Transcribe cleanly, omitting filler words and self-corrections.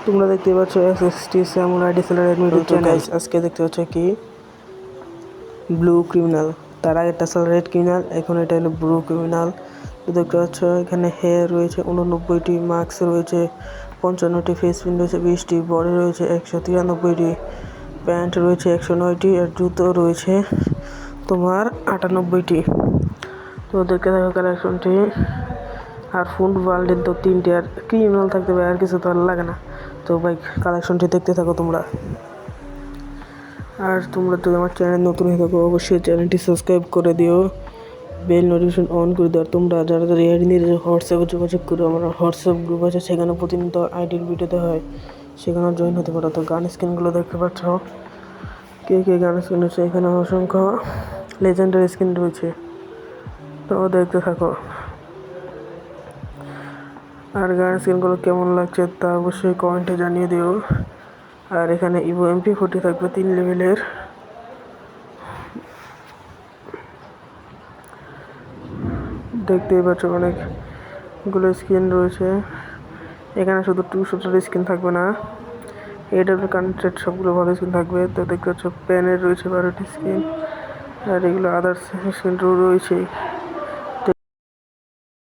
তোমরা দেখতে পাচ্ছ এসএসটি স্যামুরাই ডিসেলার অ্যাডমিটেড চ্যানেল। গাইস আজকে দেখতে পাচ্ছ কি ব্লু ক্রিমিনাল। তার আগে এটা ছিল রেড ক্রিমিনাল, এখন এটা হলো ব্লু ক্রিমিনাল। তো দেখতে পাচ্ছ এখানে হেয়ার রয়েছে 89টি, মাস্ক রয়েছে 55টি, ফেস পিন রয়েছে 20টি, বডি রয়েছে 193টি, প্যান্ট রয়েছে 109টি, আর জুতো রয়েছে তোমার 98টি। তো দেখতে থাকো কালেকশনটি। আর ফুড ওয়ার্ল্ডের তো 3টে, আর ক্রিমিনাল থাকতে পারে, আর কিছু তো আর লাগে না। তো ভাই কালেকশনটি দেখতে থাকো তোমরা। আর তোমরা যদি আমার চ্যানেল নতুন হয়ে থাকো অবশ্যই চ্যানেলটি সাবস্ক্রাইব করে দিও, বেল নোটিফিকেশন অন করে দাও। তোমরা যারা যারা এআইডি নিয়ে হোয়াটসঅ্যাপে যোগাযোগ করো, আমার হোয়াটসঅ্যাপ গ্রুপ আছে, সেখানে প্রতিনিয়ত আইডির ভিডিওতে হয়, সেখানে জয়েন হতে পারো। তো গান স্ক্রিনগুলো দেখতে পাচ্ছ, কে কে গান স্ক্রিন হচ্ছে, এখানে অসংখ্য লেজেন্ডারি স্ক্রিন রয়েছে। তো দেখতে থাকো। আর গান স্ক্রিনগুলো কেমন লাগছে তা অবশ্যই কমেন্টে জানিয়ে দিও। আর এখানে ইভো MP40 থাকবে 3 লেভেলের। দেখতেই পাচ্ছ অনেকগুলো স্কিন রয়েছে। এখানে শুধু 2 শুটার স্কিন থাকবে না, AW কানেক্টেড সবগুলো ভালো স্কিন থাকবে। তো দেখতে পাচ্ছ প্যানের রয়েছে 12টি স্কিন, আর এগুলো আদার্স স্কিন রয়েছে।